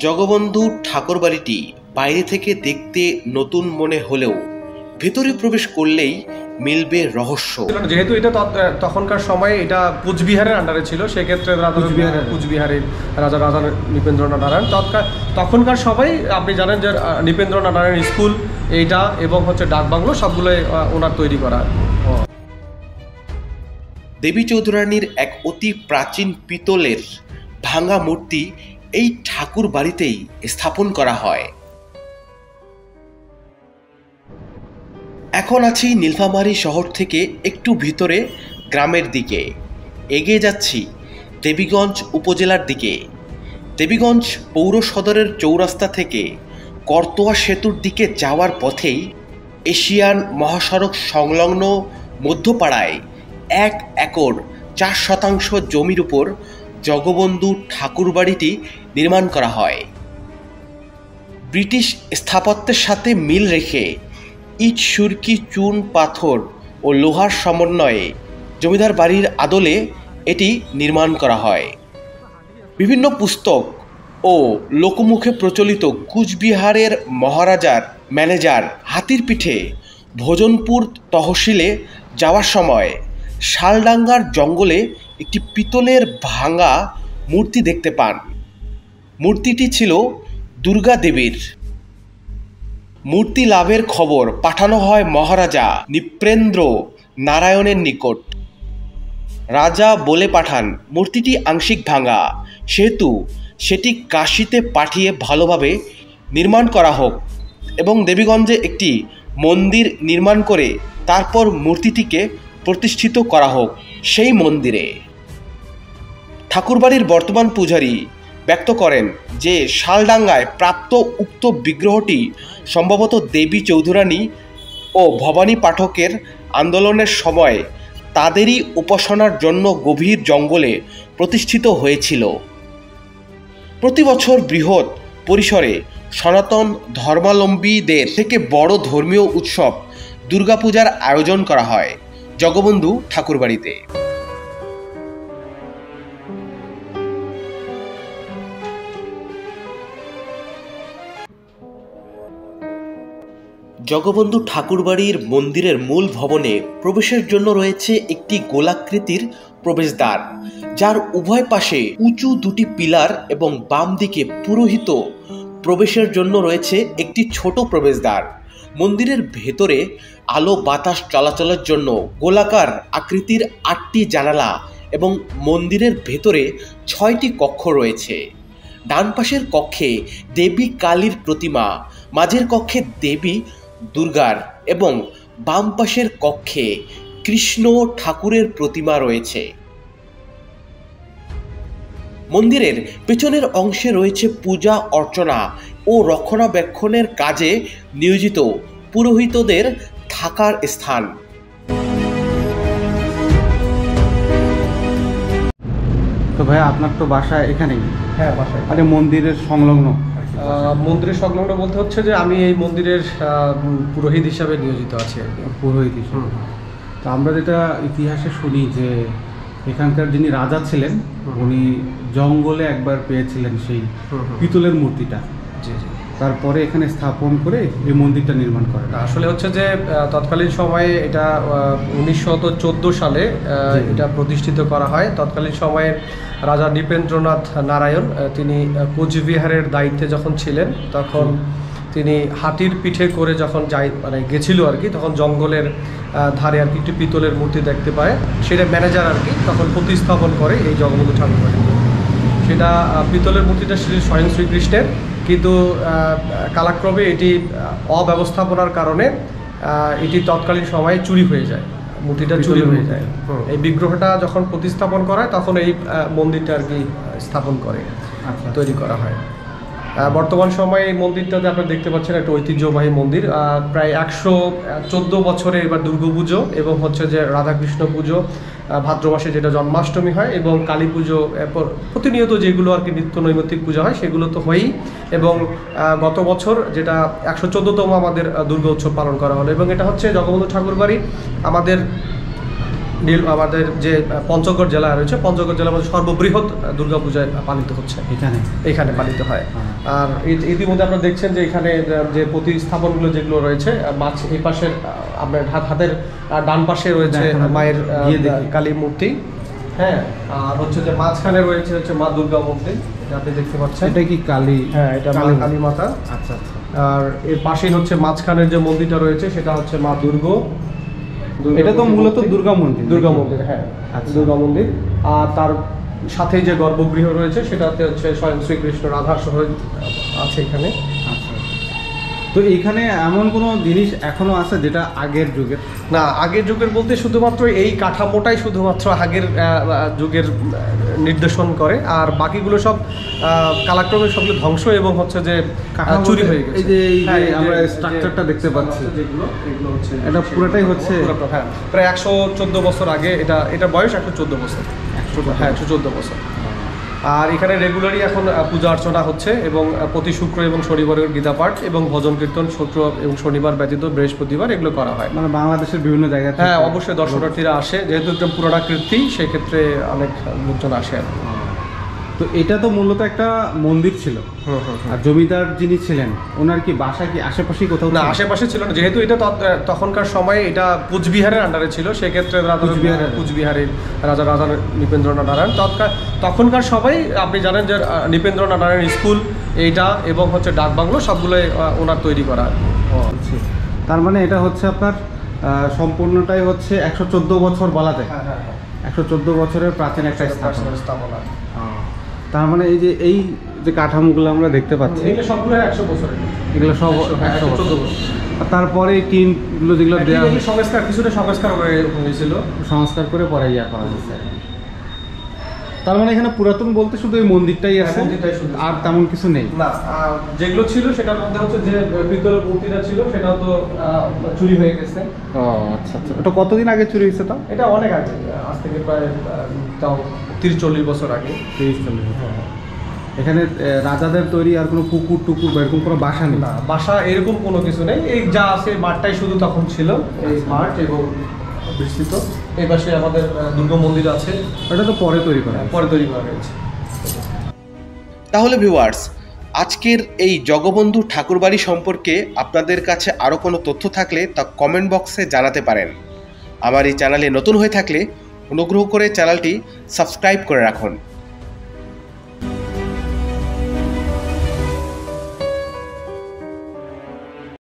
জগবন্ধু ঠাকুরবাড়িটি বাইরে থেকে দেখতে নতুন মনে হলেও ভেতরে প্রবেশ করলেই মিলবে রহস্য। যেহেতু এটা তখনকার সময়ে এটা কুচবিহারের আন্ডারে ছিল, সেক্ষেত্রে কুচবিহারের রাজা নৃপেন্দ্রনাথ নারায়ণ তখনকার সবাই আপনি জানেন যে নৃপেন্দ্রনাথ নারায়ণ স্কুল এইটা এবং হচ্ছে ডাকবাংলো সবগুলোই ওনার তৈরি করা। দেবী চৌধুরানীর এক অতি প্রাচীন পিতলের ভাঙা মূর্তি এই ঠাকুর বাড়িতেই স্থাপন করা হয়। এখন আছি নীলফামারী শহর থেকে একটু ভিতরে গ্রামের দিকে। এগিয়ে যাচ্ছি দেবীগঞ্জ উপজেলার দিকে। দেবীগঞ্জ পৌর সদরের চৌরাস্তা থেকে করতোয়া সেতুর দিকে যাওয়ার পথেই এশিয়ান মহাসড়ক সংলগ্ন মধ্যপাড়ায় 1 একর 4 শতাংশ জমির উপর জগবন্ধু ঠাকুরবাড়িটি নির্মাণ করা হয়। ব্রিটিশ স্থাপত্যের সাথে মিল রেখে ইট সুরকি চুন পাথর ও লোহার সমন্বয়ে জমিদার বাড়ির আদলে এটি নির্মাণ করা হয়। বিভিন্ন পুস্তক ও লোকমুখে প্রচলিত কুচবিহারের মহারাজার ম্যানেজার হাতির পিঠে ভোজনপুর তহসিলে যাওয়ার সময় শালডাঙ্গার জঙ্গলে একটি পিতলের ভাঙা মূর্তি দেখতে পান। মূর্তিটি ছিল দুর্গা দেবীর। মূর্তি লাভের খবর পাঠানো হয় মহারাজা নৃপেন্দ্র নারায়ণের নিকট। রাজা বলে পাঠান মূর্তিটি আংশিক ভাঙা, সেহেতু সেটি কাশীতে পাঠিয়ে ভালোভাবে নির্মাণ করা হোক এবং দেবীগঞ্জে একটি মন্দির নির্মাণ করে তারপর মূর্তিটিকে প্রতিষ্ঠিত করা হোক সেই মন্দিরে। ঠাকুরবাড়ির বর্তমান পূজারী ব্যক্ত করেন যে শালডাঙ্গায় প্রাপ্ত উক্ত বিগ্রহটি সম্ভবত দেবী চৌধুরানী ও ভবানী পাঠকের আন্দোলনের সময় তাদেরই উপাসনার জন্য গভীর জঙ্গলে প্রতিষ্ঠিত হয়েছিল। প্রতি বছর বৃহৎ পরিসরে সনাতন ধর্মাবলম্বীদের থেকে বড় ধর্মীয় উৎসব দুর্গাপূজার আয়োজন করা হয় জগবন্ধু ঠাকুরবাড়িতে। জগবন্ধু ঠাকুরবাড়ির মন্দিরের মূল ভবনে প্রবেশের জন্য রয়েছে একটি গোলাকৃতির প্রবেশদ্বার, যার উভয় পাশে উঁচু 2টি পিলার এবং বাম দিকে পুরোহিত প্রবেশের জন্য রয়েছে একটি ছোট প্রবেশদ্বার। মন্দিরের ভেতরে আলো বাতাস চলাচলের জন্য গোলাকার আকৃতির 8টি জানালা এবং মন্দিরের ভেতরে 6টি কক্ষ রয়েছে। ডান পাশের কক্ষে দেবী কালীর প্রতিমা, মাঝের কক্ষে দেবী দুর্গার এবং বাম পাশের কক্ষে কৃষ্ণ ঠাকুরের প্রতিমা রয়েছে। মন্দিরের পেছনের অংশে রয়েছে পূজা অর্চনা ও রক্ষণাবেক্ষণের কাজে নিয়োজিত পুরোহিতদের থাকার স্থান। তো ভাই আপনার তো বাসা এখানেই? হ্যাঁ, বাসায়। আরে মন্দিরের সংলগ্ন? মন্দিরের সংলগ্ন বলতে হচ্ছে যে আমি এই মন্দিরের পুরোহিত হিসাবে নিয়োজিত আছি। পুরোহিত হিসাবে। তো আমরা যেটা ইতিহাসে শুনি যে এখানকার যিনি রাজা ছিলেন উনি জঙ্গলে একবার পেয়েছিলেন সেই পিতলের মূর্তিটা। জি জি। তারপরে এখানে স্থাপন করে এই মন্দিরটা নির্মাণ করেন। আসলে হচ্ছে যে তৎকালীন সময়ে এটা 1914 সালে এটা প্রতিষ্ঠিত করা হয়। তৎকালীন সময়ে রাজা নৃপেন্দ্রনাথ নারায়ণ তিনি কোচবিহারের দায়িত্বে যখন ছিলেন তখন তিনি হাতির পিঠে করে যখন গেছিল আর কি, তখন জঙ্গলের ধারে আর কি একটি পিতলের মূর্তি দেখতে পায়। সেটা ম্যানেজার আর কি তখন প্রতিস্থাপন করে এই জগবন্ধু ঠাকুরবাড়িতে। সেটা পিতলের মূর্তিটা স্বয়ং শ্রীকৃষ্ণের, কিন্তু কালাক্রমে এটি অব্যবস্থাপনার কারণে এটি তৎকালীন সময়ে চুরি হয়ে যায়, মূর্তিটা চুরি হয়ে যায়। এই বিগ্রহটা যখন প্রতিস্থাপন করা হয় তখন এই মন্দিরটা আর কি স্থাপন করে তৈরি করা হয়। বর্তমান সময়ে এই মন্দিরটাতে আপনারা দেখতে পাচ্ছেন একটা ঐতিহ্যবাহী মন্দির। প্রায় 114 বছরে এবার দুর্গাপুজো এবং হচ্ছে যে রাধাকৃষ্ণ পুজো ভাদ্র মাসে যেটা জন্মাষ্টমী হয় এবং কালী পুজো, প্রতিনিয়ত যেগুলো আর কি নিত্য নৈমিত্তিক পূজা হয় সেগুলো তো হয়ই। এবং গত বছর যেটা 114তম আমাদের দুর্গা উৎসব পালন করা হলো এবং এটা হচ্ছে জগবন্ধু ঠাকুরবাড়ি আমাদের যে পঞ্চগড় জেলা রয়েছে, পঞ্চগড় জেলার মধ্যে সর্ববৃহৎ দুর্গাপূজায় পালিত হচ্ছে, এখানে পালিত হয়। আর ইতিমধ্যে আপনারা দেখছেন যে এখানে যে প্রতিস্থাপনগুলো যেগুলো রয়েছে, মাছ এই পাশের আপনার হাতের ডান পাশে রয়েছে মায়ের কালী মূর্তি, হ্যাঁ, আর হচ্ছে যে মাঝখানে রয়েছে হচ্ছে মা দুর্গা মূর্তি, এটা আপনি দেখতে পাচ্ছেন। এটা কি কালী? হ্যাঁ, এটা মা কালী মাতা। আচ্ছা আচ্ছা। আর এর পাশেই হচ্ছে মাঝখানের যে মন্দিরটা রয়েছে সেটা হচ্ছে মা দুর্গা। এটা তো মূলত দুর্গা মন্দির। দুর্গা মন্দির, হ্যাঁ, দুর্গা মন্দির। আর তার সাথেই যে গর্ভগৃহ রয়েছে সেটাতে হচ্ছে স্বয়ং শ্রীকৃষ্ণ রাধা সহ আছে এখানে। তো এইখানে এমন কোনো জিনিস এখনো আছে যেটা আগের যুগের? না, আগের যুগের বলতে শুধুমাত্র এই কাঠামোটাই শুধুমাত্র আগের যুগের নির্দেশন করে, আর বাকিগুলো সব কালাক্রমে সবগুলো ধ্বংস এবং হচ্ছে যে চুরি হয়ে গেছে। এই যে আমরা স্ট্রাকচারটা দেখতে পাচ্ছি, যেগুলো এগুলো হচ্ছে এটা পুরোটাই হচ্ছে, হ্যাঁ, প্রায় 114 বছর আগে। এটা বয়স 114 বছর। হ্যাঁ, 114 বছর। আর এখানে রেগুলারই এখন পূজা অর্চনা হচ্ছে এবং প্রতি শুক্র এবং শনিবারের গীতা পাঠ এবং ভজন কীর্তন শুক্র এবং শনিবার ব্যতীত বৃহস্পতিবার এগুলো করা হয়। মানে বাংলাদেশের বিভিন্ন জায়গায়? হ্যাঁ, অবশ্যই দর্শনার্থীরা আসে, যেহেতু একদম পুরোটা কীর্তি, সেক্ষেত্রে অনেক লোকজন আসে। তো এটা তো মূলত একটা মন্দির ছিল, আর জমিদার যিনি ছিলেন ওনার কি বাসা কি আশেপাশেই কোথাও? না, আশেপাশে ছিল না, যেহেতু এটা তখনকার সময়ে এটা কুচবিহারের আন্ডারে ছিল, সেক্ষেত্রে কুচবিহারের রাজা নৃপেন্দ্রনাথ নারায়ণ তখনকার সবাই, আপনি জানেন যে নৃপেন্দ্রনাথ নারায়ণ স্কুল এইটা এবং হচ্ছে ডাকবাংলো সবগুলোই ওনার তৈরি করা। তার মানে এটা হচ্ছে আপনার সম্পূর্ণটাই হচ্ছে 114 বছর বলা যায়। 114 বছরের প্রাচীন একটা স্থাপনা। তার মানে এই যে কাঠামোগুলো আমরা দেখতে পাচ্ছি সবগুলো 100 বছরের, এগুলো সব 114 বছর। তারপরে এই টিনগুলো যেগুলো দেওয়া কিছুটা সংস্কার হয়েছিল, সংস্কার করে পরে ইয়া করা হয়েছে। তার মানে এখানে পুরাতন বলতে শুধু এই মন্দিরটাই আছে, আর তেমন কিছু নেই? না, যেগুলো ছিল সেটার মধ্যে হচ্ছে যে পিতলের মূর্তিটা ছিল সেটাও তো চুরি হয়ে গেছে। ও আচ্ছা আচ্ছা। এটা কতদিন আগে চুরি হয়েছে? তাও এটা অনেক আগে, আজ থেকে প্রায় তাও 30-40 বছর আগে। 30-40 বছর। এখানে রাজাদের তৈরি আর কোনো পুকুর টুকুর বা এরকম কোনো বাসা নেই? না, বাসা এরকম কোনো কিছু নেই। এই যা আছে মাঠটাই শুধু তখন ছিল, এই মাঠ এবং বিস্তৃত। এই পাশে আমাদের দুর্গা মন্দির আছে, ওটা তো পরে তৈরি করা হয়েছে। তাহলে ভিউয়ার্স, আজকের এই জগবন্ধু ঠাকুরবাড়ি সম্পর্কে আপনাদের কাছে আরও কোনো তথ্য থাকলে তা কমেন্ট বক্সে জানাতে পারেন। আমার এই চ্যানেলে নতুন হয়ে থাকলে অনুগ্রহ করে চ্যানেলটি সাবস্ক্রাইব করে রাখুন।